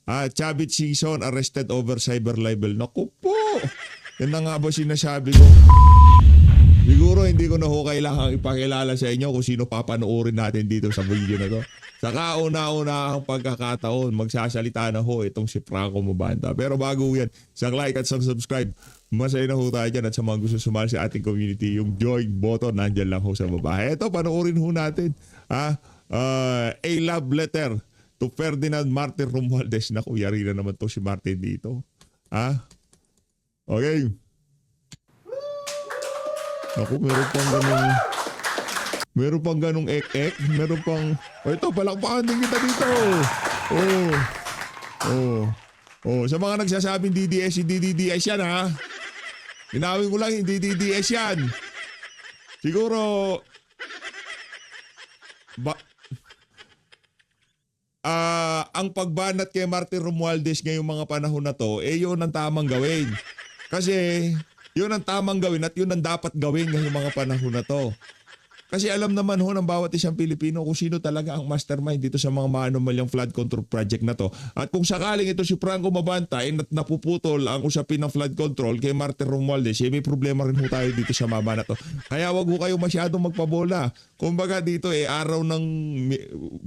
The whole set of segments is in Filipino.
Chavit Singson arrested over cyber libel. Naku po! Yan na nga ba sinasabi ko? Siguro hindi ko na ho kailangang ipakilala sa inyo kung sino papanoorin natin dito sa video na to. Sa kauna-una ang pagkakataon, magsasalita na ho itong si Franco Mabanta. Pero bago yan, sa like at sa subscribe, masaya na ho tayo dyan. At sa mga gusto sumali sa ating community, yung join button, nandyan lang ho sa baba. Ito, panoorin ho natin. A love letter to Ferdinand Martin Romualdez. Naku, yari na naman to si Martin dito. Okay. Naku, meron pang ganong ek-ek. Meron pang, ito, palakpakan din kita dito. Sa mga nagsasabing DDS, hindi DDS yan ha. Inawin ko lang, hindi DDS yan. Siguro, ang pagbanat kay Martin Romualdez ngayong mga panahon na to, yun ang tamang gawin. Kasi, yun ang tamang gawin at yun ang dapat gawin ngayong mga panahon na to. Kasi alam naman ho ng bawat isang Pilipino kung sino talaga ang mastermind dito sa mga maanomalyang flood control project na to. At kung sakaling ito si Franco Mabanta ay napuputol ang usapin ng flood control kay Martin Romualdez, may problema rin ho tayo dito sa mama na to. Kaya wag ho kayo masyadong magpabola. Kumbaga dito araw ng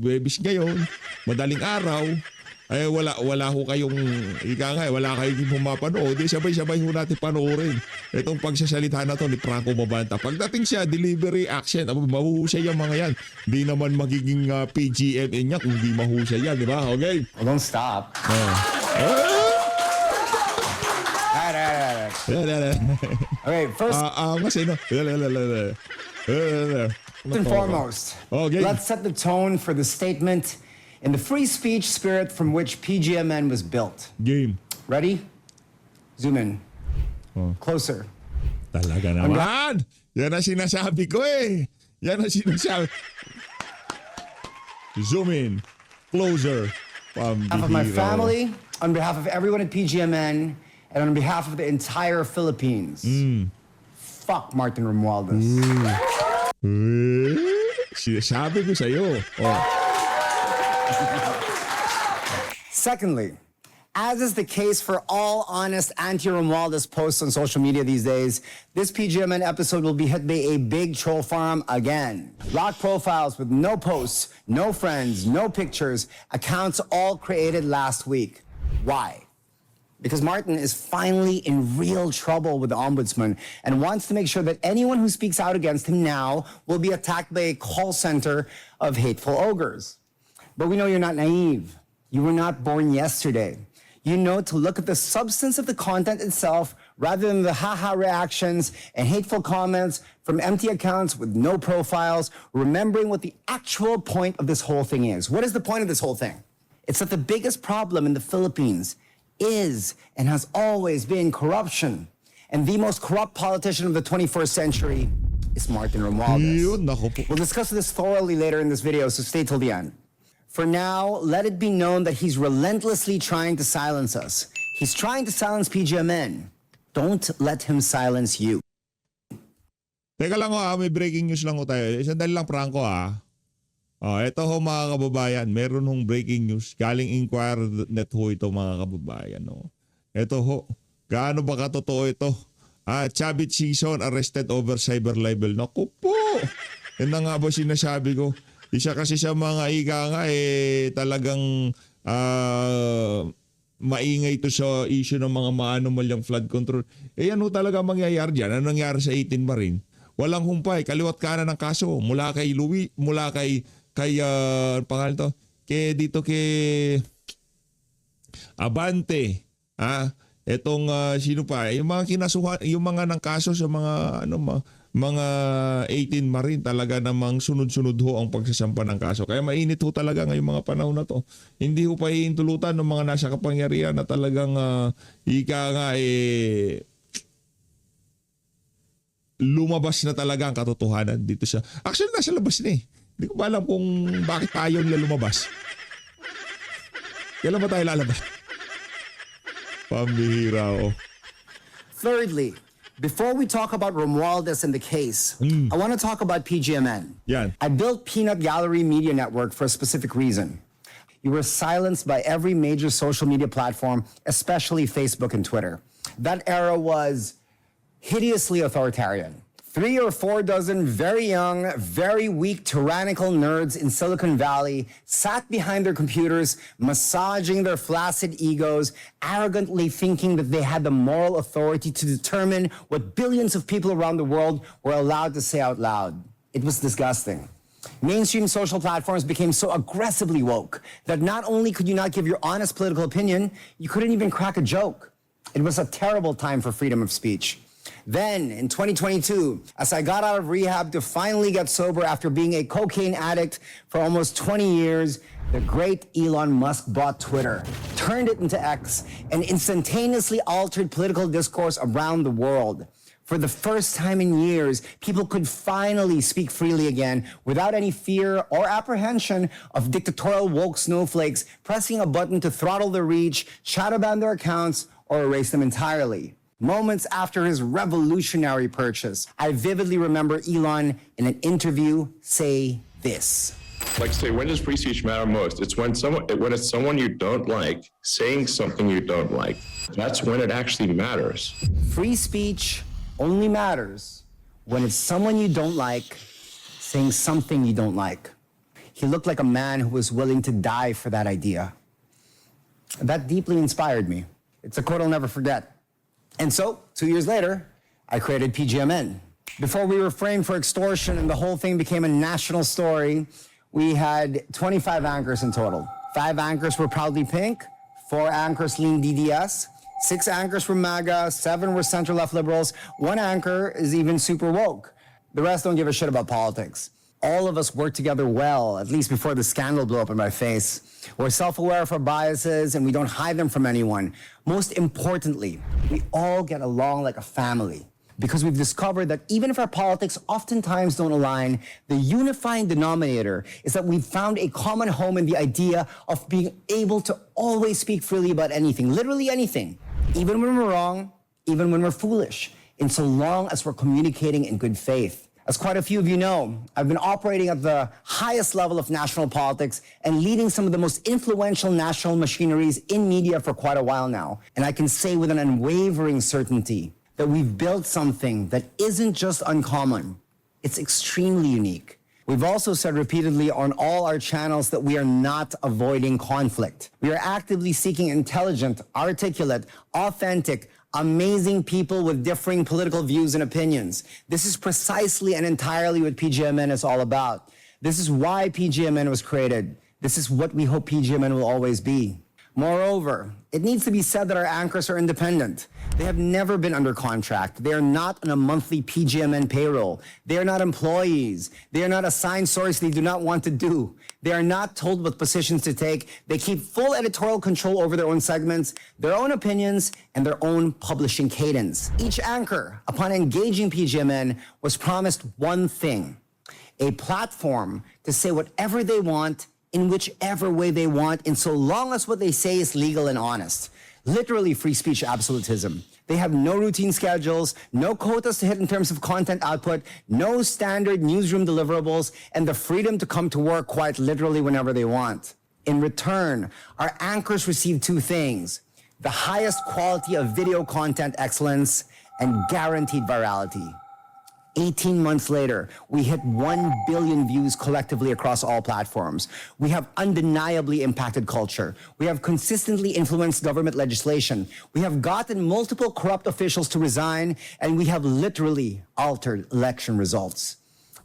Webis ngayon, madaling araw, ay wala ho kayong wala kayong pumapanood. Sabay-sabay ho natin panoorin itong pagsasalita na to ni Franco Mabanta. Pagdating siya, delivery, action, mahuhusay yung mga yan. Hindi naman magiging PGMN niya kung di mahusay yan, di ba? Okay? Well, don't stop. Okay, first and foremost, Okay. let's set the tone for the statement in the free speech spirit from which PGMN was built. Game. Ready? Zoom in. Closer. Talaga naman. Yan ang sinasabi ko eh. Yan ang sinasabi. Zoom in. Closer. On behalf of my family, on behalf of everyone at PGMN, and on behalf of the entire Philippines. Fuck Martin Romualdez. Sinasabi ko sa'yo. Secondly, as is the case for all honest anti-Romualdez posts on social media these days, this PGMN episode will be hit by a big troll farm again. Rock profiles with no posts, no friends, no pictures, accounts all created last week. Why? Because Martin is finally in real trouble with the ombudsman and wants to make sure that anyone who speaks out against him now will be attacked by a call center of hateful ogres. But we know you're not naive. You were not born yesterday. You know to look at the substance of the content itself rather than the haha reactions and hateful comments from empty accounts with no profiles, remembering what the actual point of this whole thing is. What is the point of this whole thing? It's that the biggest problem in the Philippines is and has always been corruption. And the most corrupt politician of the 21st century is Martin Romualdez. We'll discuss this thoroughly later in this video, so stay till the end. For now, let it be known that he's relentlessly trying to silence us. He's trying to silence PGMN. Don't let him silence you. Teka lang may breaking news lang tayo. Sandali lang, Franco ito ho mga kababayan, meron hong breaking news. Galing Inquirer.net ho ito mga kababayan. Ito ho, gaano ba katotoo ito? Chavit Singson arrested over cyber libel. Naku po! Yan na nga ba sinasabi ko? Isa kasi sa mga talagang maingay ito sa issue ng mga maanomalyang flood control. Ano talaga mangyayari dyan? Ano nangyari sa 18 Marine? Walang humpay, kaliwat kanan ng kaso. Mula kay Louis, mula kay pangalan to? Dito kay Abante. Etong sino pa? Yung mga kinasuhan, yung mga ng kaso sa mga mga 18 Marine talaga namang sunod-sunod ho ang pagsasampa ng kaso. Kaya mainit ho talaga ngayong mga panahon na to. Hindi ho pa hihintulutan ng mga nasa kapangyarihan na talagang lumabas na talaga ang katotohanan dito sa... Actually, nasa labas na eh. Hindi ko ba alam kung bakit tayo nila lumabas. Kailan ba tayo lalabas? Pambihira Thirdly, before we talk about Romualdez and the case, I want to talk about PGMN. Yan. I built Peanut Gallery Media Network for a specific reason. you were silenced by every major social media platform, especially Facebook and Twitter. That era was hideously authoritarian. 3 or 4 dozen very young, very weak, tyrannical nerds in Silicon Valley sat behind their computers, massaging their flaccid egos, arrogantly thinking that they had the moral authority to determine what billions of people around the world were allowed to say out loud. It was disgusting. Mainstream social platforms became so aggressively woke that not only could you not give your honest political opinion, you couldn't even crack a joke. It was a terrible time for freedom of speech. Then, in 2022, as I got out of rehab to finally get sober after being a cocaine addict for almost 20 years, the great Elon Musk bought Twitter, turned it into X, and instantaneously altered political discourse around the world. For the first time in years, people could finally speak freely again without any fear or apprehension of dictatorial woke snowflakes pressing a button to throttle their reach, shadow ban their accounts, or erase them entirely. Moments after his revolutionary purchase, I vividly remember Elon in an interview say this. Like say, when does free speech matter most? It's when it's someone you don't like saying something you don't like. That's when it actually matters. Free speech only matters when it's someone you don't like saying something you don't like. He looked like a man who was willing to die for that idea. That deeply inspired me. It's a quote I'll never forget. And so, 2 years later, I created PGMN. Before we were framed for extortion and the whole thing became a national story, we had 25 anchors in total. 5 anchors were proudly pink, 4 anchors lean DDS, 6 anchors were MAGA, 7 were center-left liberals, 1 anchor is even super woke. The rest don't give a shit about politics. All of us work together well, at least before the scandal blew up in my face. We're self-aware of our biases and we don't hide them from anyone. Most importantly, we all get along like a family because we've discovered that even if our politics oftentimes don't align, the unifying denominator is that we've found a common home in the idea of being able to always speak freely about anything, literally anything, even when we're wrong, even when we're foolish, in so long as we're communicating in good faith. As quite a few of you know, I've been operating at the highest level of national politics and leading some of the most influential national machineries in media for quite a while now. And I can say with an unwavering certainty that we've built something that isn't just uncommon, it's extremely unique. We've also said repeatedly on all our channels that we are not avoiding conflict. We are actively seeking intelligent, articulate, authentic, amazing people with differing political views and opinions. This is precisely and entirely what PGMN is all about. This is why PGMN was created. This is what we hope PGMN will always be. Moreover, it needs to be said that our anchors are independent. They have never been under contract. They are not on a monthly PGMN payroll. They are not employees. They are not assigned stories they do not want to do. They are not told what positions to take. They keep full editorial control over their own segments, their own opinions, and their own publishing cadence. Each anchor, upon engaging PGMN, was promised one thing: a platform to say whatever they want in whichever way they want, and so long as what they say is legal and honest. Literally free speech absolutism. They have no routine schedules, no quotas to hit in terms of content output, no standard newsroom deliverables, and the freedom to come to work quite literally whenever they want. In return, our anchors receive 2 things: the highest quality of video content excellence and guaranteed virality. 18 months later, we hit 1 billion views collectively across all platforms. We have undeniably impacted culture. We have consistently influenced government legislation. We have gotten multiple corrupt officials to resign, and we have literally altered election results.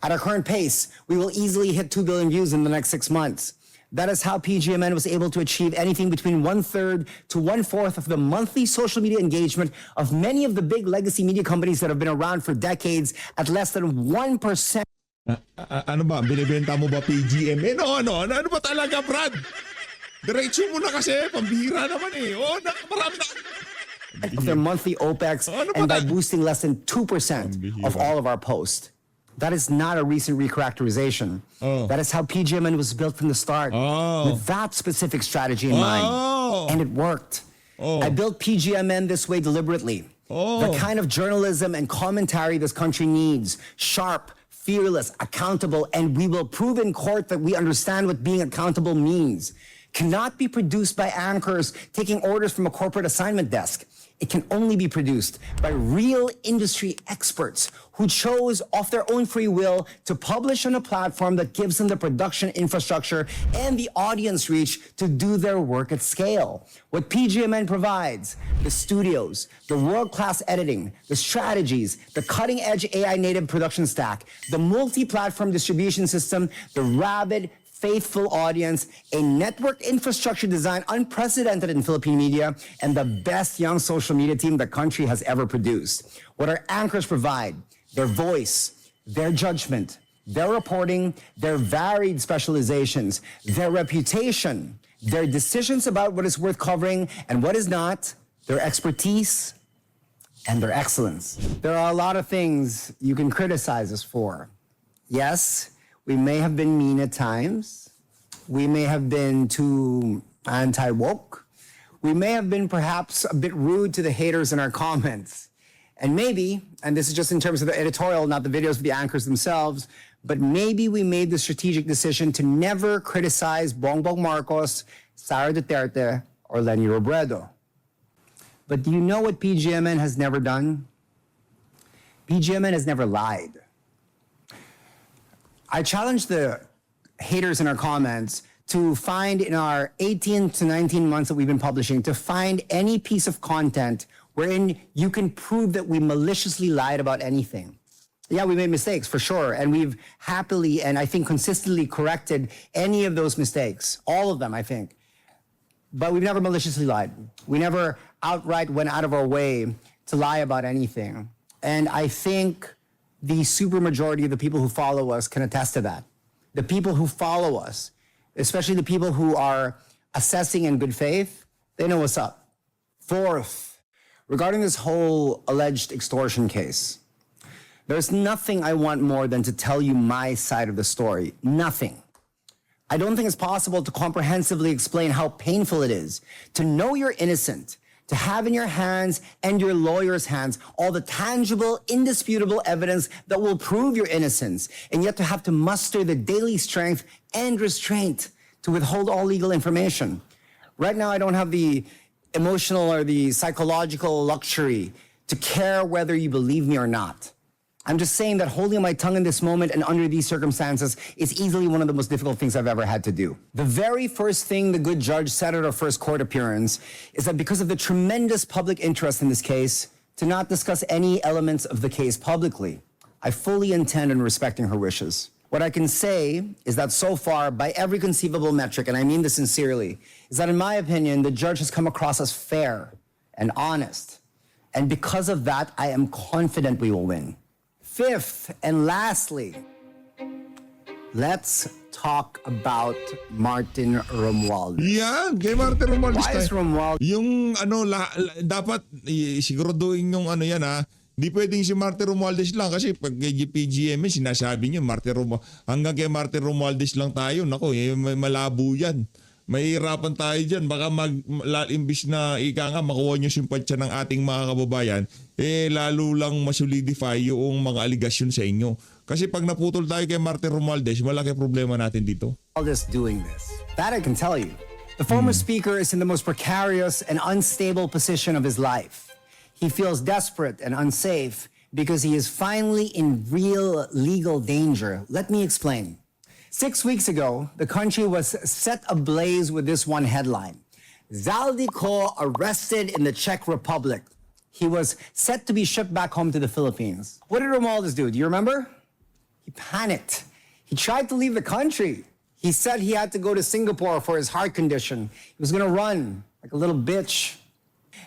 At our current pace, we will easily hit 2 billion views in the next 6 months. That is how PGMN was able to achieve anything between 1/3 to 1/4 of the monthly social media engagement of many of the big legacy media companies that have been around for decades at less than 1%. Ano ba? Binibenta mo ba PGMN? Ano ba talaga, Brad? Diretso mo na kasi. Pambihira naman eh. Marami na. Of their monthly OPEX and by boosting less than 2% of all of our posts. That is not a recent recharacterization. That is how PGMN was built from the start, with that specific strategy in mind. And it worked. I built PGMN this way deliberately. The kind of journalism and commentary this country needs: sharp, fearless, accountable, and we will prove in court that we understand what being accountable means. cannot be produced by anchors taking orders from a corporate assignment desk. It can only be produced by real industry experts who chose off their own free will to publish on a platform that gives them the production infrastructure and the audience reach to do their work at scale. What PGMN provides, the studios, the world-class editing, the strategies, the cutting-edge AI native production stack, the multi-platform distribution system, the rabid, faithful audience, a network infrastructure design unprecedented in Philippine media, and the best young social media team the country has ever produced. What our anchors provide, their voice, their judgment, their reporting, their varied specializations, their reputation, their decisions about what is worth covering and what is not, their expertise, and their excellence. There are a lot of things you can criticize us for. Yes, we may have been mean at times. We may have been too anti-woke. We may have been perhaps a bit rude to the haters in our comments. And maybe, and this is just in terms of the editorial, not the videos of the anchors themselves, but maybe we made the strategic decision to never criticize Bongbong Marcos, Sara Duterte, or Leni Robredo. But do you know what PGMN has never done? PGMN has never lied. I challenge the haters in our comments to find in our 18 to 19 months that we've been publishing, to find any piece of content wherein you can prove that we maliciously lied about anything. Yeah, we made mistakes for sure, and we've happily and I think consistently corrected any of those mistakes, all of them, I think. But we've never maliciously lied. We never outright went out of our way to lie about anything. And I think the supermajority of the people who follow us can attest to that. The people who follow us, especially the people who are assessing in good faith, they know what's up. Fourth, regarding this whole alleged extortion case, there's nothing I want more than to tell you my side of the story. Nothing. I don't think it's possible to comprehensively explain how painful it is to know you're innocent, to have in your hands and your lawyer's hands all the tangible, indisputable evidence that will prove your innocence, and yet to have to muster the daily strength and restraint to withhold all legal information. Right now, I don't have the emotional or the psychological luxury to care whether you believe me or not. I'm just saying that holding my tongue in this moment and under these circumstances is easily one of the most difficult things I've ever had to do. The very first thing the good judge said at our first court appearance is that because of the tremendous public interest in this case, to not discuss any elements of the case publicly. I fully intend on respecting her wishes. What I can say is that so far, by every conceivable metric, and I mean this sincerely, is that in my opinion, the judge has come across as fair and honest. And because of that, I am confident we will win. Fifth and lastly, let's talk about Martin Romualdez. Yan, kay Martin Romualdez Why is tayo. Romualdez? Yung ano, dapat siguraduhin yung ano yan ha. Di pwedeng si Martin Romualdez lang kasi pag PGM sinasabi niyo Martin Romualdez. Hanggang kay Martin Romualdez lang tayo. Nako, malabo yan. Mahirapan tayo dyan. Baka imbis na ika nga makuha nyo simpatsya ng ating mga kababayan, lalo lang masolidify yung mga aligasyon sa inyo. Kasi pag naputol tayo kay Martin Romualdez, malaki problema natin dito. Doing this. That I can tell you. The former speaker is in the most precarious and unstable position of his life. He feels desperate and unsafe because he is finally in real legal danger. Let me explain. 6 weeks ago, the country was set ablaze with this one headline. Zaldico arrested in the Czech Republic. He was set to be shipped back home to the Philippines. What did Romualdez do? Do you remember? He panicked. He tried to leave the country. He said he had to go to Singapore for his heart condition. He was going to run like a little bitch.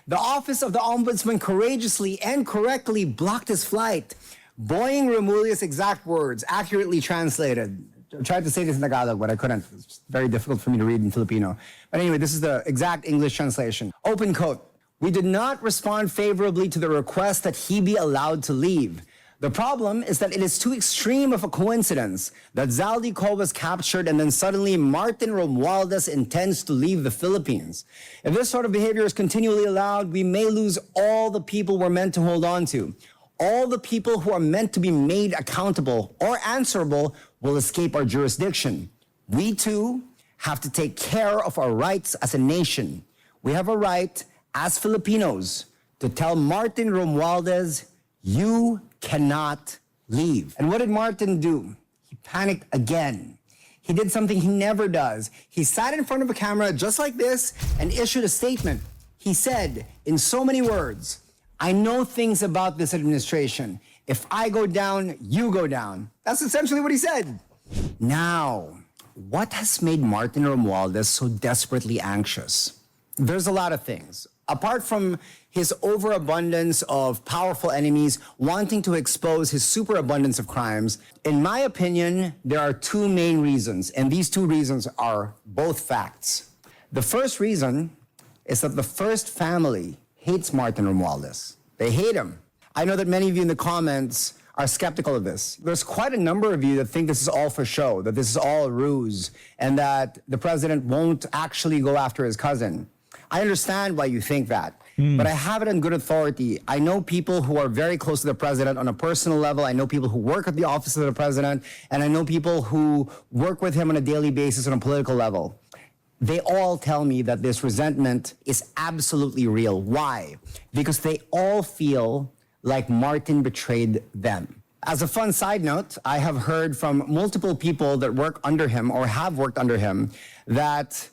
The Office of the Ombudsman courageously and correctly blocked his flight. Boying Remulia's exact words, accurately translated. I tried to say this in Tagalog, but I couldn't. It's very difficult for me to read in Filipino. But anyway, this is the exact English translation. Open quote. We did not respond favorably to the request that he be allowed to leave. The problem is that it is too extreme of a coincidence that Zaldico was captured and then suddenly Martin Romualdez intends to leave the Philippines. If this sort of behavior is continually allowed, we may lose all the people we're meant to hold on to. All the people who are meant to be made accountable or answerable will escape our jurisdiction. We too have to take care of our rights as a nation. We have a right as Filipinos to tell Martin Romualdez, you cannot leave. And what did Martin do? He panicked again. He did something he never does. He sat in front of a camera just like this and issued a statement. He said, in so many words, I know things about this administration. If I go down, you go down. That's essentially what he said. Now, what has made Martin Romualdez so desperately anxious? There's a lot of things. Apart from his overabundance of powerful enemies wanting to expose his superabundance of crimes, in my opinion, there are two main reasons, and these two reasons are both facts. The first reason is that the First family hates Martin Romualdez. They hate him. I know that many of you in the comments are skeptical of this. There's quite a number of you that think this is all for show, that this is all a ruse, and that the president won't actually go after his cousin. I understand why you think that, but I have it on good authority. I know people who are very close to the president on a personal level. I know people who work at the office of the president, and I know people who work with him on a daily basis on a political level. They all tell me that this resentment is absolutely real. Why? Because they all feel like Martin betrayed them. As a fun side note, I have heard from multiple people that work under him or have worked under him that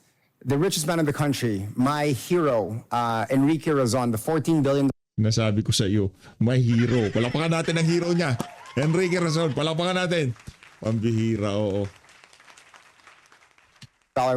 the richest man in the country, my hero, Enrique Razon, the $14 billion Nasabi ko sa iyo, may hero. Palakpakan natin ang hero niya. Enrique Razon, palakpakan natin. Pambihira, oo.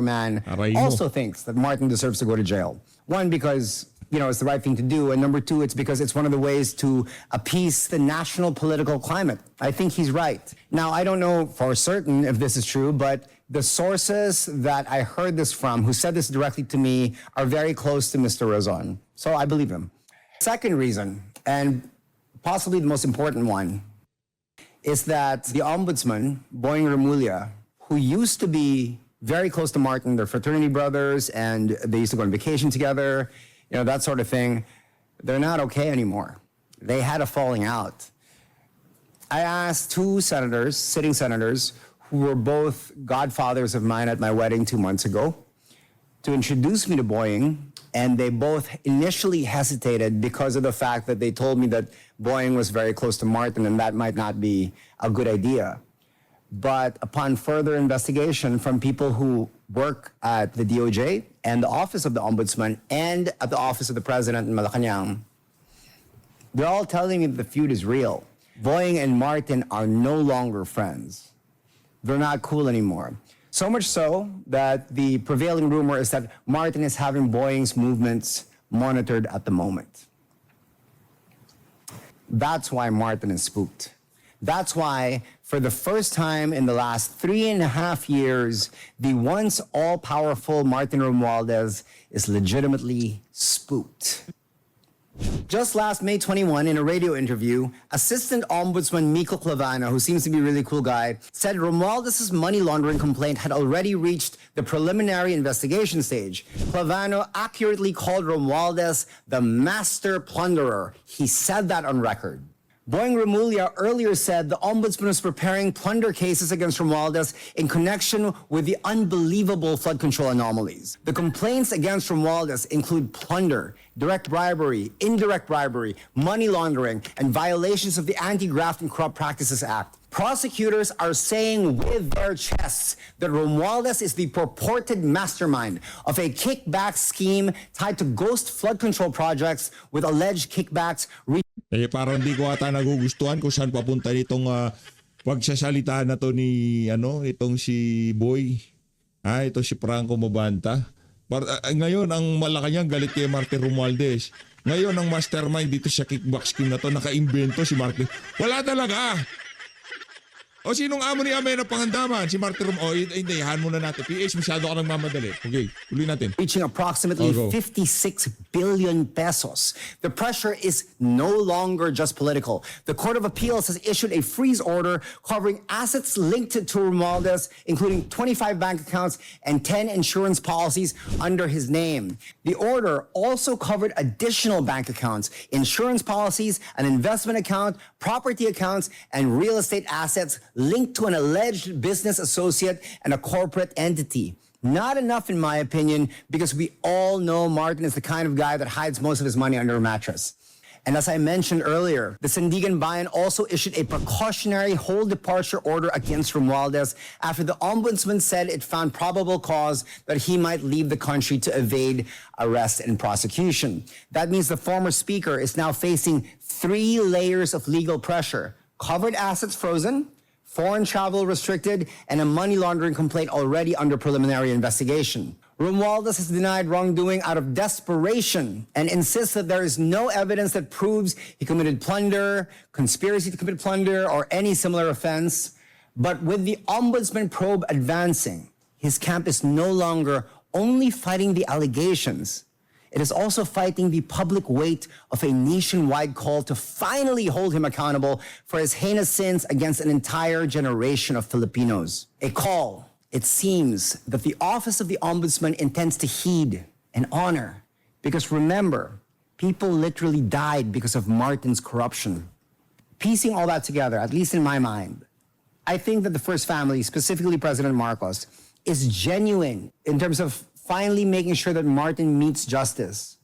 man Aray mo. also thinks that Martin deserves to go to jail. One, because it's the right thing to do. And number two, it's because it's one of the ways to appease the national political climate. I think he's right. Now, I don't know for certain if this is true, but the sources that I heard this from, who said this directly to me, are very close to Mr. Razon. So I believe him. Second reason, and possibly the most important one, is that the ombudsman, Boying Remulla, who used to be very close to Martin, they're fraternity brothers, and they used to go on vacation together, that sort of thing, they're not okay anymore. They had a falling out. I asked two senators, sitting senators, who were both godfathers of mine at my wedding 2 months ago, to introduce me to Boying, and they both initially hesitated because of the fact that they told me that Boying was very close to Martin, and that might not be a good idea. But upon further investigation from people who work at the DOJ and the Office of the Ombudsman and at the Office of the President in Malacanang, they're all telling me that the feud is real. Boying and Martin are no longer friends. They're not cool anymore. So much so that the prevailing rumor is that Martin is having Boying's movements monitored at the moment. That's why Martin is spooked. That's why, for the first time in the last 3.5 years, the once all-powerful Martin Romualdez is legitimately spooked. Just last May 21, in a radio interview, Assistant Ombudsman Miko Clavano, who seems to be a really cool guy, said Romualdez's money laundering complaint had already reached the preliminary investigation stage. Clavano accurately called Romualdez the master plunderer. He said that on record. Boying Remulla earlier said the ombudsman was preparing plunder cases against Romualdez in connection with the unbelievable flood control anomalies. The complaints against Romualdez include plunder, direct bribery, indirect bribery, money laundering, and violations of the Anti-Graft and Corrupt Practices Act. Prosecutors are saying with their chests that Romualdez is the purported mastermind of a kickback scheme tied to ghost flood control projects with alleged kickbacks. Parang di ko ata nagugustuhan kung saan papunta nitong pagsasalita na to ni itong si Boy. Ito si Franco Mabanta. Ngayon ang Malacanang galit kay Martin Romualdez. Ngayon ang mastermind dito sa kickback scheme na to, naka-imbento si Martin. Wala talaga. O sinong amo ni Amena Pangandaman? Si Martin Rom. Hindi, yahan muna natin. PH, masyado ka nang mamadali. Okay, tuloy natin. Reaching approximately 56 billion pesos. The pressure is no longer just political. The Court of Appeals has issued a freeze order covering assets linked to Romualdez, including 25 bank accounts and 10 insurance policies under his name. The order also covered additional bank accounts, insurance policies, an investment account, property accounts, and real estate assets linked to an alleged business associate and a corporate entity. Not enough, in my opinion, because we all know Martin is the kind of guy that hides most of his money under a mattress. And as I mentioned earlier, the Sandigan Bayan also issued a precautionary whole departure order against Romualdez after the ombudsman said it found probable cause that he might leave the country to evade arrest and prosecution. That means the former speaker is now facing 3 layers of legal pressure: covered assets frozen, foreign travel restricted, and a money laundering complaint already under preliminary investigation. Romualdez has denied wrongdoing out of desperation and insists that there is no evidence that proves he committed plunder, conspiracy to commit plunder, or any similar offense. But with the ombudsman probe advancing, his camp is no longer only fighting the allegations. It is also fighting the public weight of a nationwide call to finally hold him accountable for his heinous sins against an entire generation of Filipinos. A call, it seems, that the Office of the Ombudsman intends to heed and honor. Because remember, people literally died because of Martin's corruption. Piecing all that together, at least in my mind, I think that the First Family, specifically President Marcos, is genuine in terms of finally making sure that Martin meets justice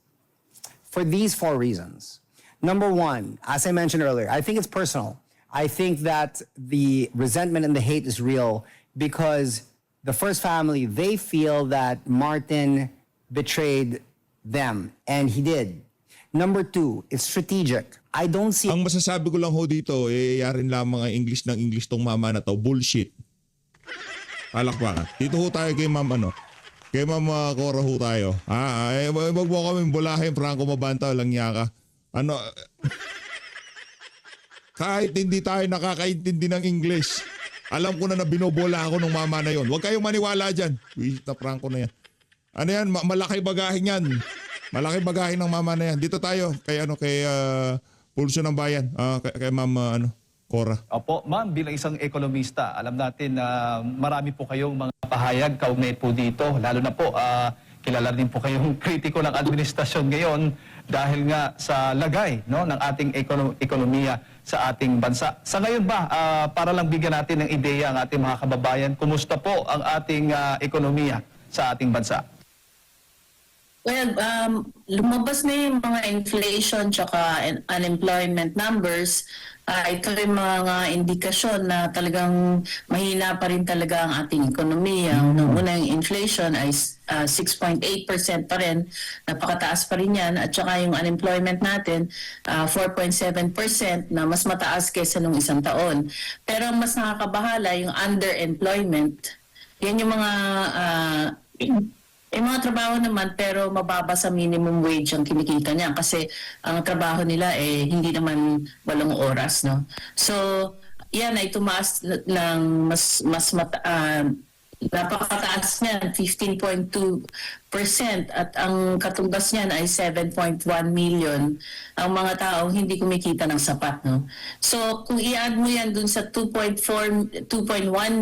for these 4 reasons. Number 1, as I mentioned earlier, I think it's personal. I think that the resentment and the hate is real because the First Family, they feel that Martin betrayed them, and he did. Number 2, it's strategic. I don't see... Ang masasabi ko lang ho dito, yarin lang mga English ng English tong mama na to. Bullshit. Palakpakan. Dito ho tayo kay ma'am Kay Ma'am Cora ho tayo. Wag mo kami bulahin, Franco Mabanta, lang niya ka. Kahit hindi tayo nakakaintindi ng English, alam ko na binobola ako ng mama na yon. Huwag kayong maniwala dyan. Wisit na Franco na yan. Ano yan? Malaki bagahin yan. Malaki bagahin ng mama na yan. Dito tayo kay Pulso ng Bayan. Kay Ma'am Cora. Opo, ma'am, bilang isang ekonomista, alam natin na marami po kayong mga pahayag kaugnay po dito. Lalo na po, kilala din po kayong kritiko ng administrasyon ngayon dahil nga sa lagay ng ating ekonomiya sa ating bansa. Sa ngayon ba, para lang bigyan natin ng ideya ang ating mga kababayan, kumusta po ang ating ekonomiya sa ating bansa? Well, lumabas na yung mga inflation tsaka unemployment numbers. Ito yung mga indikasyon na talagang mahina pa rin talaga ang ating ekonomiya. Noong una yung inflation ay 6.8% pa rin. Napakataas pa rin yan. At saka yung unemployment natin, 4.7% na mas mataas kaysa nung isang taon. Pero ang mas nakakabahala yung underemployment. Yan yung mga... mga trabaho naman pero mababa sa minimum wage ang kinikita niya kasi ang trabaho nila hindi naman 8 oras, no. So, yan ay tumaas ng napakataas niyan, 15.2% at ang katumbas niyan ay 7.1 million ang mga taong hindi kumikita ng sapat, no. So, kung i-add mo yan dun sa 2.1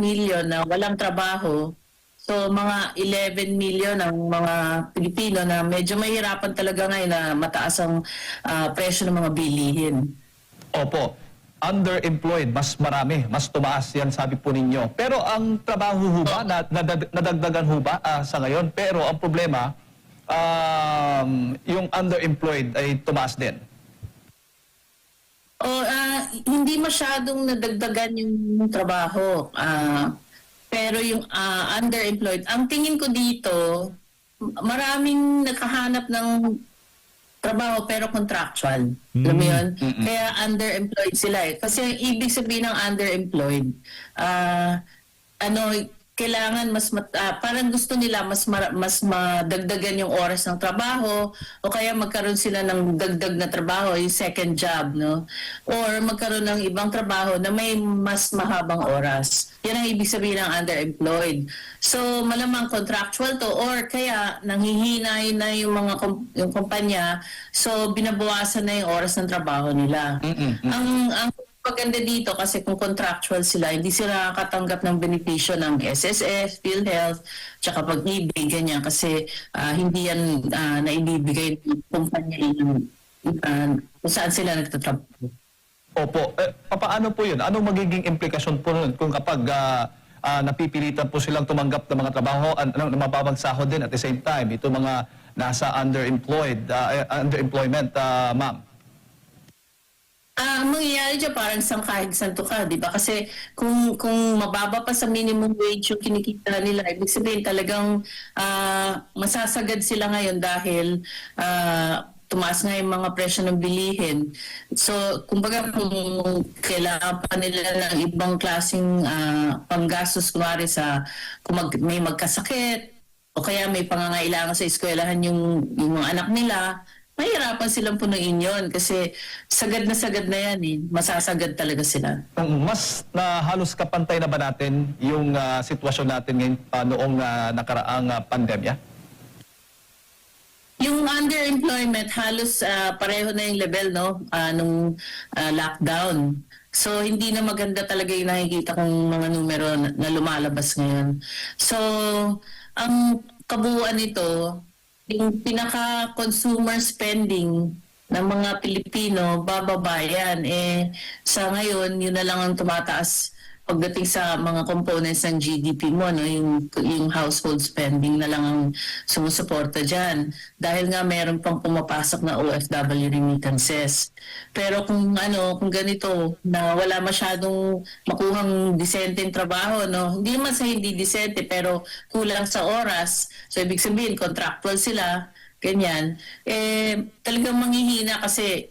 million na walang trabaho, so mga 11 million ang mga Pilipino na medyo mahirapan talaga ngayon na mataas ang presyo ng mga bilihin. Opo, underemployed, mas marami, mas tumaas yan sabi po ninyo. Pero ang trabaho ho ba, nadagdagan ho ba sa ngayon? Pero ang problema, yung underemployed ay tumaas din. Hindi masyadong nadagdagan yung trabaho. Pero yung underemployed, ang tingin ko dito, maraming nakahanap ng trabaho pero contractual. Alam mo yun? Kaya underemployed sila eh. Kasi ang ibig sabihin ng underemployed, kailangan parang gusto nila mas madagdagan yung oras ng trabaho o kaya magkaroon sila ng dagdag na trabaho, yung second job, no? Or magkaroon ng ibang trabaho na may mas mahabang oras. Yan ang ibig sabihin ng underemployed. So malamang contractual to or kaya nanghihinay na yung yung kumpanya, so binabawasan na yung oras ng trabaho nila. Ang maganda dito kasi kung contractual sila, hindi sila nakatanggap ng benepisyo ng SSS, PhilHealth, tsaka pag-ibig, ganyan. Kasi hindi yan naibibigay ng kumpanya kung saan sila nagtatrabaho. Opo. Paano po yun? Anong magiging implikasyon po nun kung kapag napipilitan po silang tumanggap ng mga trabaho ng mababang sahod din at the same time. Ito mga nasa underemployment, ma'am. Ang mangyayari dyan, parang sangkahig santo ka, di ba? Kasi kung mababa pa sa minimum wage yung kinikita nila, ibig sabihin talagang masasagad sila ngayon dahil tumaas nga yung mga presyo ng bilihin. So, kumbaga kung kailangan pa nila ng ibang klaseng panggastos, kumari kung may magkasakit, o kaya may pangangailangan sa eskwelahan yung mga anak nila, mahirapan silang punuin yun kasi sagad na yan eh. Masasagad talaga sila. Mas halos kapantay na ba natin yung sitwasyon natin ngayon noong nakaraang pandemya? Yung underemployment, halos pareho na yung level nung lockdown. So, hindi na maganda talaga yung nakikita kong mga numero na lumalabas ngayon. So, ang kabuuan nito, yung pinaka-consumer spending ng mga Pilipino, bababa yan. Sa ngayon, yun na lang ang tumataas pagdating sa mga components ng GDP mo, yung household spending na lang ang sumusuporta dyan. Dahil nga meron pang pumapasok na OFW remittances. Pero kung ganito, na wala masyadong makuhang disenteng trabaho, hindi naman sa hindi disente, pero kulang sa oras. So ibig sabihin, contractual sila, ganyan. Talagang manghihina kasi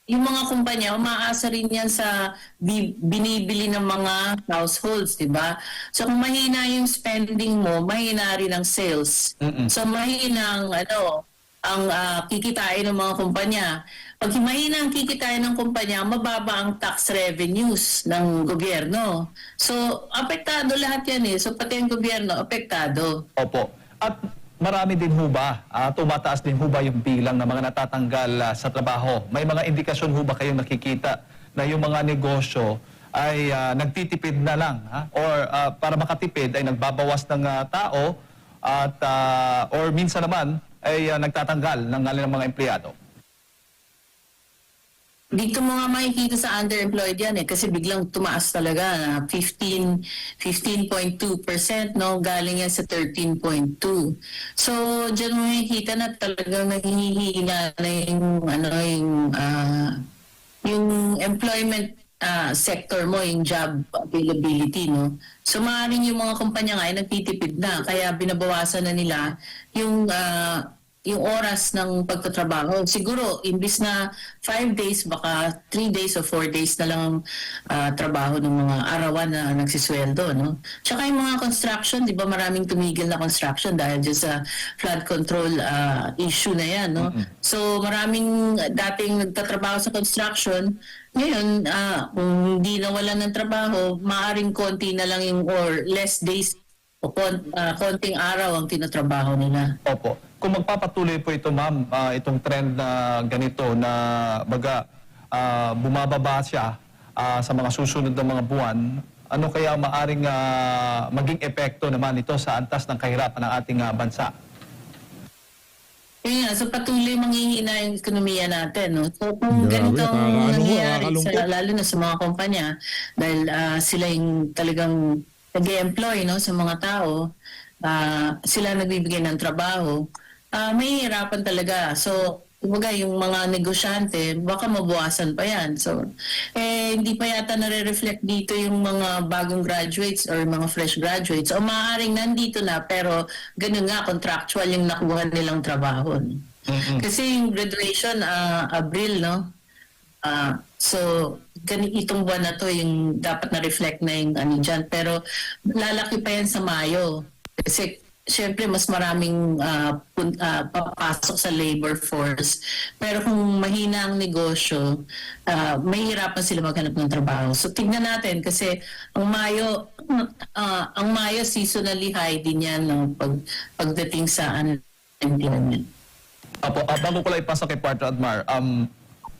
yung mga kumpanya, umaasa rin yan sa binibili ng mga households, di ba? So kung mahina yung spending mo, mahina rin ang sales. So mahina ang kikitain ng mga kumpanya. Pag mahina ang kikitain ng kumpanya, mababa ang tax revenues ng gobyerno. So apektado lahat yan eh. So pati ang gobyerno, apektado. Opo. At marami din ho ba, tumataas din ho ba yung bilang ng mga natatanggal sa trabaho? May mga indikasyon ho ba kayong nakikita na yung mga negosyo ay nagtitipid na lang? Or para makatipid ay nagbabawas ng tao at or minsan naman ay nagtatanggal ng mga empleyado? Dito mo nga makikita sa underemployed yan kasi biglang tumaas talaga na 15.2%, galing yan sa 13.2. So, dyan mo makikita na talagang naghihina na yung employment sector mo, yung job availability, So, maaaring yung mga kumpanya nga ay nagtitipid na, kaya binabawasan na nila yung oras ng pagtatrabaho. Siguro, imbis na 5 days, baka 3 days o 4 days na lang ang trabaho ng mga arawan na nagsisweldo, Tsaka yung mga construction, di ba maraming tumigil na construction dahil dyan sa flood control issue na yan, So maraming dating nagtatrabaho sa construction, ngayon, kung hindi nawalan ng trabaho, maaaring konti na lang or less days o konting araw ang tinatrabaho nila. Opo. Kung magpapatuloy po ito, ma'am, itong trend na ganito na bumababa siya sa mga susunod na mga buwan, ano kaya maaring maging epekto naman ito sa antas ng kahirapan ng ating bansa? Yun nga, so patuloy manghihina yung ekonomiya natin. So kung Grabe, ganito ang nakakaano, nangyayari, nakakalungkot. lalo na sa mga kumpanya, dahil sila yung talagang nag-employ sa mga tao, sila nagbibigay ng trabaho, mahihirapan talaga. So, kumbaga yung mga negosyante, baka mabawasan pa yan. So, hindi pa yata nare-reflect dito yung mga bagong graduates or mga fresh graduates. O maaaring nandito na, pero ganun nga, contractual yung nakuha nilang trabaho. Kasi yung graduation, Abril, so, itong buwan na to, yung dapat na-reflect na yung dyan. Pero lalaki pa yan sa Mayo. Kasi siyempre mas maraming papasok sa labor force. Pero kung mahina ang negosyo, mahihirapan sila maghanap ng trabaho. So tignan natin kasi ang Mayo seasonally high din yan pagdating sa unemployment. Apo, bago ko lang ipasa kay Partner Admar,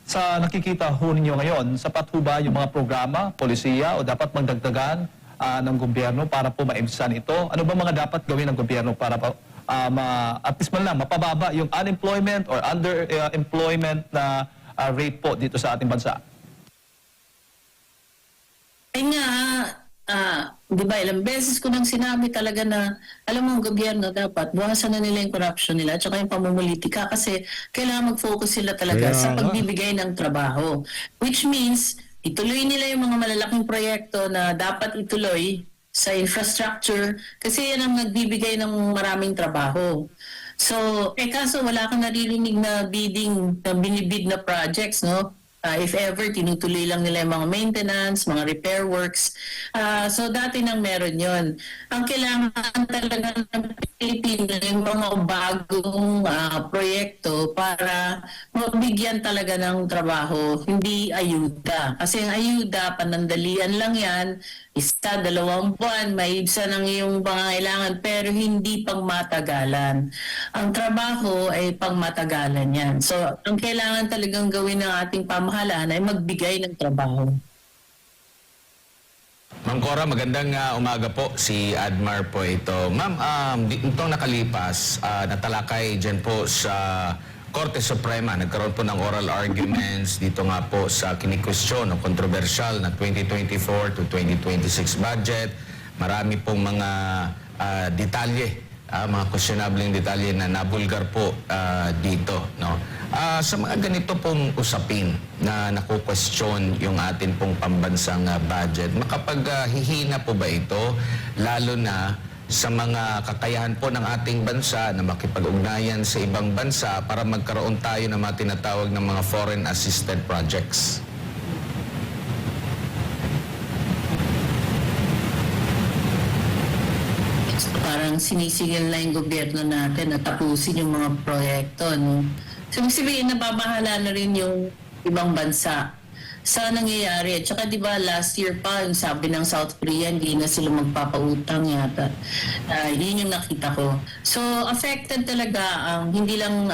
sa nakikita ho ninyo ngayon, sapat ho ba yung mga programa, polisiya o dapat magdagdagan ng gobyerno para po maibsan ito? Ano ba mga dapat gawin ng gobyerno para at least man lang mapababa yung unemployment or underemployment na rate po dito sa ating bansa? Ay nga, di ba, ilang beses ko nang sinabi talaga na, alam mo, ang gobyerno dapat, buwasan na nila yung corruption nila at saka yung pamumulitika kasi kailangan mag-focus sila talaga Kaya sa nga. pagbibigay ng trabaho. Which means, ituloy nila yung mga malalaking proyekto na dapat ituloy sa infrastructure kasi yan ang nagbibigay ng maraming trabaho. So, kaso wala kang naririnig na bidding, na binibid na projects, no? If ever, tinutuloy lang nila yung mga maintenance, mga repair works. So, dati nang meron yon. Ang kailangan talaga ng Pilipino, yung mga bagong proyekto para mabigyan talaga ng trabaho, hindi ayuda. Kasi ang ayuda, panandalian lang yan, 1, 2 buwan, maibsan ang iyong pangangailangan, pero hindi pangmatagalan. Ang trabaho ay pangmatagalan yan. So, ang kailangan talagang gawin ng ating pamahalaan ay magbigay ng trabaho. Ma'am Cora, magandang umaga po. Si Admar po ito. Ma'am, itong nakalipas, natalakay dyan po sa Korte Suprema. Nagkaroon po ng oral arguments dito nga po sa kinikwestiyon o kontrobersyal na 2024 to 2026 budget. Marami pong mga detalye, mga questionabling detalye na nabulgar po dito. No? Sa mga ganito pong usapin na nakukwestiyon yung atin pong pambansang budget, makapaghihina po ba ito lalo na sa mga kakayahan po ng ating bansa na makipag-ugnayan sa ibang bansa para magkaroon tayo ng mga tinatawag ng mga foreign assisted projects? Parang sinisigil na yung gobyerno natin na tapusin yung mga proyekto. No? So, ibig sabihin, nababahala na rin yung ibang bansa sa nangyayari. At saka, di ba, last year pa, yung sabi ng South Korea, hindi na sila magpapautang yata. Yun yung nakita ko. So, affected talaga ang hindi lang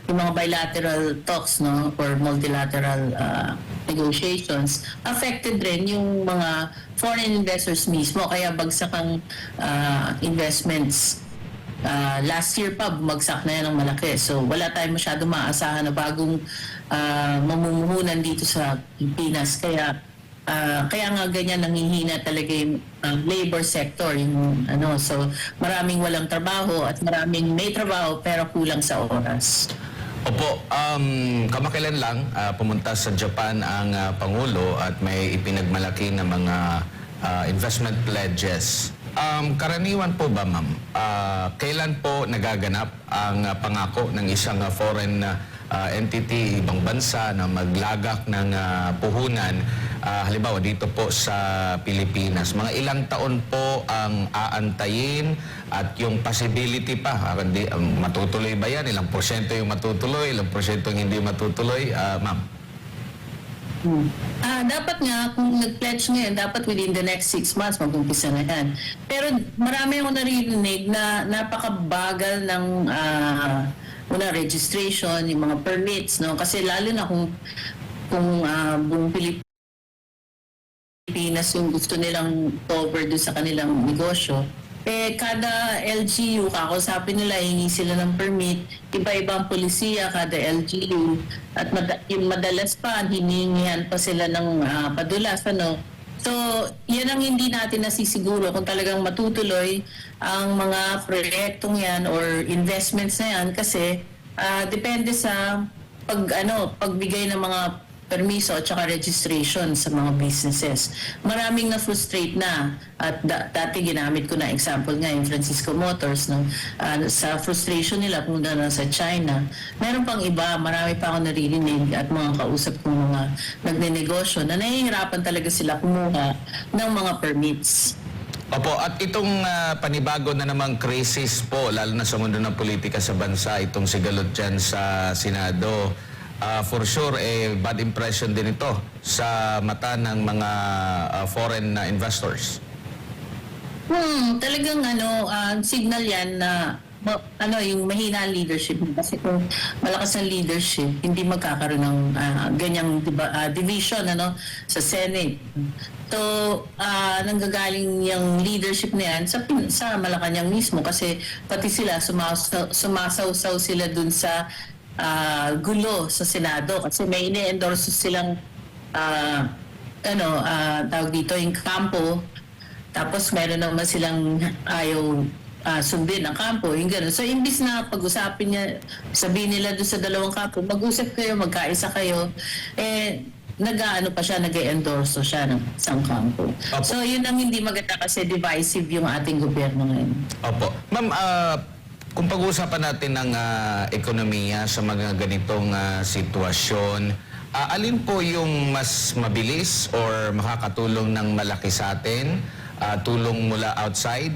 yung mga bilateral talks, no, or multilateral negotiations, affected rin yung mga foreign investors mismo. Kaya bagsak ang investments. Last year pa, bumagsak na yan ng malaki. So, wala tayong masyadong maaasahan na bagong mamumuhunan dito sa Pilipinas. Kaya nga ganyan nanghihina talaga yung labor sector. Yung, so, maraming walang trabaho at maraming may trabaho pero kulang sa oras. Opo, kamakailan lang pumunta sa Japan ang Pangulo at may ipinagmalaki na mga investment pledges. Karaniwan po ba, ma'am, kailan po nagaganap ang pangako ng isang foreign entity, ibang bansa na maglagak ng puhunan, halimbawa dito po sa Pilipinas? Mga ilang taon po ang aantayin at yung possibility pa, matutuloy ba yan? Ilang porsyento yung matutuloy, ilang porsyento yung hindi matutuloy, ma'am? Dapat nga, kung nag-pledge ngayon, dapat within the next 6 months, mag-umpisa na yan. Pero marami akong naririnig na napakabagal ng registration, yung mga permits, no? Kasi lalo na kung buong Pilipinas yung gusto nilang cover doon sa kanilang negosyo, kada LGU, kakausapin nila, hingi sila ng permit, iba-ibang polisiya, kada LGU, at yung madalas pa, hiningihan pa sila ng padulas, So, yan ang hindi natin nasisiguro kung talagang matutuloy ang mga proyektong yan or investments na yan kasi depende sa pagbigay ng mga permiso at saka registration sa mga businesses. Maraming na-frustrate na at dati ginamit ko na example nga yung Francisco Motors, no? Sa frustration nila kung na sa China. Meron pang iba, marami pa ako naririnig at mga kausap kong mga nagnenegosyo na nahihirapan talaga sila kumuha ng mga permits. Opo, at itong panibago na namang crisis po, lalo na sa mundo ng politika sa bansa, itong sigalot dyan sa Senado, for sure, bad impression din ito sa mata ng mga foreign investors. Talagang signal yan na yung mahina ang leadership. Kasi kung malakas ang leadership, hindi magkakaroon ng ganyang division sa Senate. So, nanggagaling yung leadership na yan sa Malacanang mismo kasi pati sila sumasaw-saw sila dun sa gulo sa Senado kasi may ini-endorse silang tawag dito yung kampo Tapos meron naman silang ayaw sundin ang kampo, yung gano'n. So, imbis na pag-usapin niya, sabihin nila doon sa dalawang kampo, mag-usap kayo, magkaisa kayo, nag-ano pa siya, nag-endorso siya ng isang kampo. Opo. So, yun ang hindi maganda kasi divisive yung ating gobyerno ngayon. Opo. Ma'am, kung pag-uusapan natin ng ekonomiya sa mga ganitong sitwasyon, alin po yung mas mabilis or makakatulong ng malaki sa atin? Tulong mula outside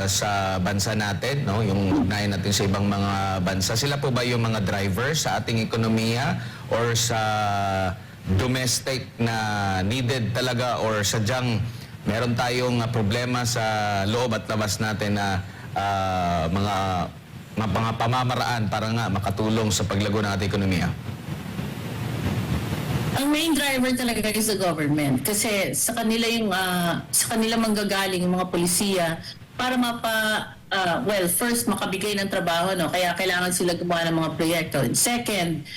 sa bansa natin, no? Yung ugnayan natin sa ibang mga bansa. Sila po ba yung mga driver sa ating ekonomiya or sa domestic na needed talaga or sadyang meron tayong problema sa loob at labas natin na mga pamamaraan para nga makatulong sa paglago ng ating ekonomiya? Ang main driver talaga is the government kasi sa kanila yung sa kanila manggagaling yung mga polisiya para first makabigay ng trabaho, no, kaya kailangan sila gumawa ng mga proyekto. And second,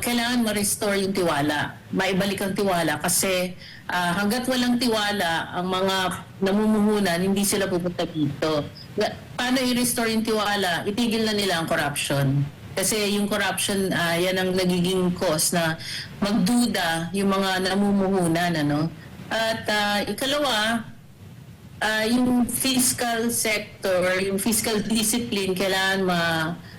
kailangan ma-restore yung tiwala, maibalik ang tiwala kasi hangga't walang tiwala ang mga namumuhunan, hindi sila pupunta dito. Paano i-restore yung tiwala? Itigil na nila ang corruption. Kasi yung corruption, yan ang nagiging cause na magduda yung mga namumuhunan. Ano? At ikalawa, yung fiscal sector, yung fiscal discipline, kailangan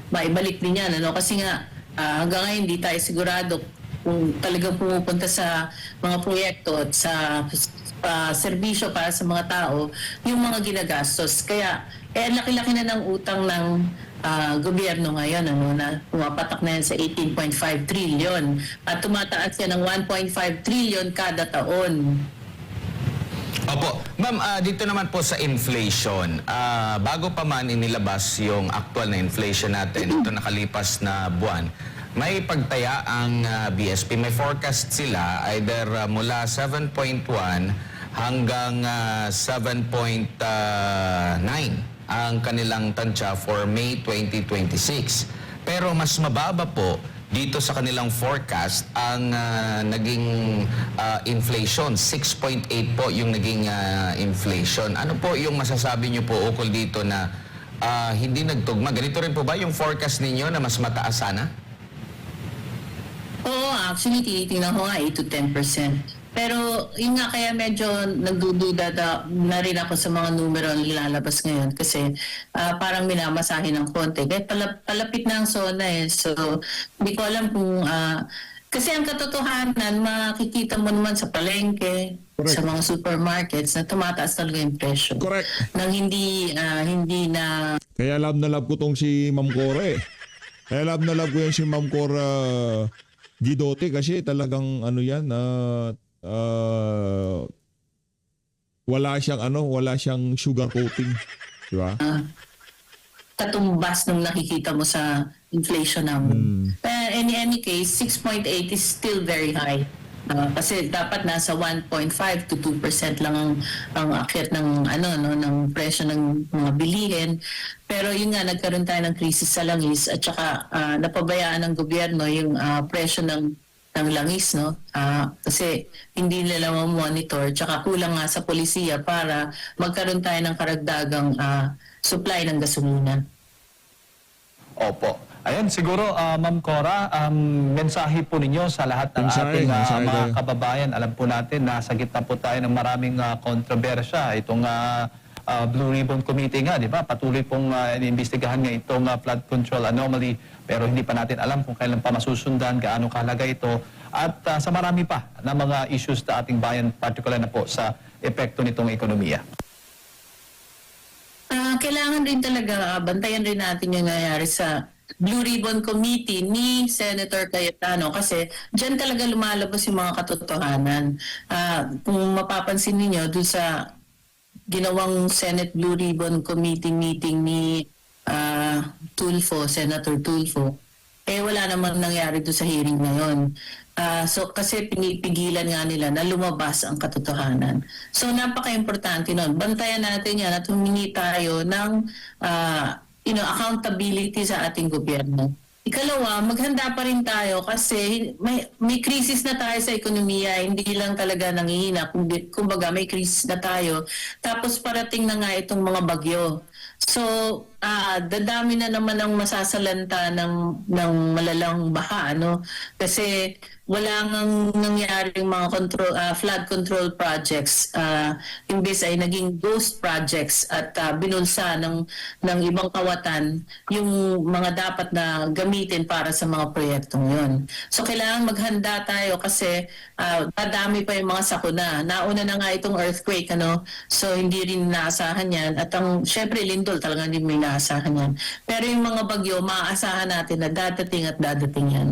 maibalik din yan. Ano? Kasi nga, hanggang ngayon, hindi tayo sigurado kung talagang pumupunta sa mga proyekto at sa serbisyo para sa mga tao, yung mga ginagastos. Kaya, laki-laki na ng utang ng gobyerno ngayon, ano, na pumapatak na yan sa 18.5 trillion at tumataas yan ng 1.5 trillion kada taon. Opo. Ma'am, dito naman po sa inflation, bago pa man inilabas yung actual na inflation natin, ito nakalipas na buwan, may pagtaya ang BSP. May forecast sila either mula 7.1 hanggang 7.9 ang kanilang tansya for May 2026. Pero mas mababa po dito sa kanilang forecast ang naging inflation. 6.8 po yung naging inflation. Ano po yung masasabi niyo po ukol dito na hindi nagtugma? Ganito rin po ba yung forecast ninyo na mas mataas sana? Oo, actually, tinitingnan ko nga 8 to 10%. Pero yun nga, kaya medyo nagdududa na rin ako sa mga numero na nilalabas ngayon kasi parang minamasahin ng konti. Kaya palapit na ang zona eh. So, hindi ko alam kung... kasi ang katotohanan, makikita mo naman sa palengke, Correct. sa mga supermarkets na tumataas talaga yung presyo. Correct. Nang hindi na... Kaya love na love ko tong si Ma'am Cora eh. Kaya love na love ko yan si Ma'am Cora Gidote kasi talagang ano yan, wala siyang sugar coating, di ba? Katumbas nung nakikita mo sa inflation namin. In any case, 6.8 is still very high. Kasi dapat nasa 1.5 to 2% lang ang akyat ng ng presyo ng mga bilihin. Pero yun nga, nagkaroon tayo ng krisis sa langis at saka napabayaan ng gobyerno yung presyo ng langis, no? Kasi hindi nila ma-monitor, tsaka kulang nga sa polisiya para magkaroon tayo ng karagdagang supply ng gasolina. Opo. Ayan, siguro, Ma'am Cora, mensahe po ninyo sa lahat ng Mensahe ating kayo. mga kababayan. Alam po natin, nasa gitna po tayo ng maraming kontrobersya. Itong Blue Ribbon Committee nga, di ba? Patuloy pong iniimbestigahan nga itong flood control anomaly. Pero hindi pa natin alam kung kailan pa masusundan, gaano kahalaga ito. At sa marami pa na mga issues sa ating bayan, particular na po sa epekto nitong ekonomiya. Kailangan rin talaga, bantayan rin natin yung nangyayari sa Blue Ribbon Committee ni Senator Cayetano kasi dyan talaga lumalabas yung mga katotohanan. Kung mapapansin niyo doon sa ginawang Senate Blue Ribbon Committee meeting ni Tulfo, Senator Tulfo, wala namang nangyari doon sa hearing ngayon. So kasi pinipigilan nga nila na lumabas ang katotohanan. So napaka-importante nun. Bantayan natin yan at humingi tayo ng accountability sa ating gobyerno. Ikalawa, maghanda pa rin tayo kasi may krisis na tayo sa ekonomiya, hindi lang talaga nangihina, kumbaga may krisis na tayo. Tapos parating na nga itong mga bagyo. So, dadami na naman ang masasalanta ng malalang baha, no? Kasi wala nang nangyaring mga flood control projects. Imbes ay naging ghost projects at binulsa ng ibang kawatan yung mga dapat na gamitin para sa mga proyektong yun. So, kailangan maghanda tayo kasi dadami pa yung mga sakuna. Nauna na nga itong earthquake, ano? So, hindi rin naasahan yan. At syempre, lindol talaga hindi may naasahan yan. Pero yung mga bagyo, maaasahan natin na dadating at dadating yan.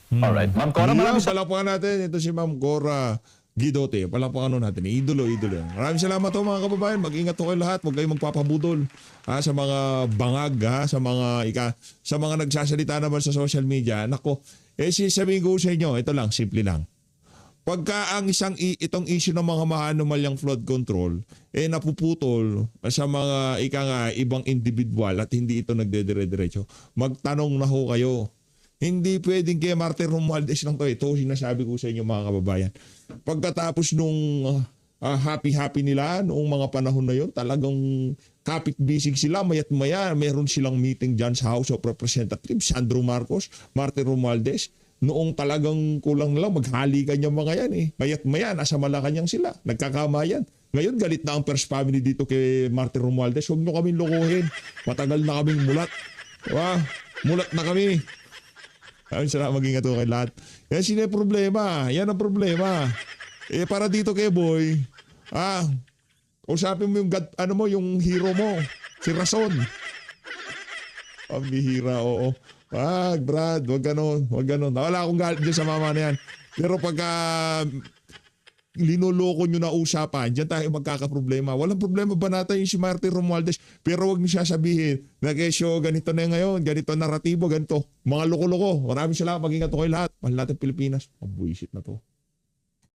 Alright. Ma'am Cora, maraming Palakpakan natin. Ito si Ma'am Cora Guidote. Palakpakan natin. Idolo. Maraming salamat po mga kababayan. Mag-ingat po kayo lahat. Huwag kayong magpapabudol sa mga bangag, sa mga nagsasalita naman sa social media. Nako, sabihin ko sa inyo, ito lang, simple lang. Pagka ang itong issue ng mga maanumalyang flood control napuputol sa mga ibang individual at hindi ito nagdedire-diretso, magtanong na ho kayo. Hindi pwedeng kay Martin Romualdez lang to. Ito sinasabi ko sa inyo mga kababayan. Pagkatapos nung happy nila noong mga panahon na yon, talagang kapit-bisig sila, mayat maya meron silang meeting dyan sa House of Representatives, Sandro Marcos, Martin Romualdez. Noong talagang kulang lang, maghalikan yung mga yan Mayat maya, nasa Malacanang sila, nagkakamayan. Ngayon, galit na ang first family dito kay Martin Romualdez. Huwag nyo kaming lokohin. Matagal na kaming mulat. Mulat na kami. Ayun, salamat, mag-ingat ko kay lahat. Yan sila problema. Yan ang problema. Para dito kay Boy, usapin mo yung yung hero mo, si Rason. Pambihira, oo. Brad, wag ganon. Wala akong galit dyan sa mama na yan. Pero pagka linuloko nyo na usapan, dyan tayo magkakaproblema. Walang problema ba natin yung si Martin Romualdez? Pero wag niyo siya sabihin na kesyo, ganito na ngayon, ganito naratibo, ganito. Mga loko-loko. Maraming salamat, mag-ingat ko kayo lahat. Mahal natin Pilipinas. Mabuisit na to.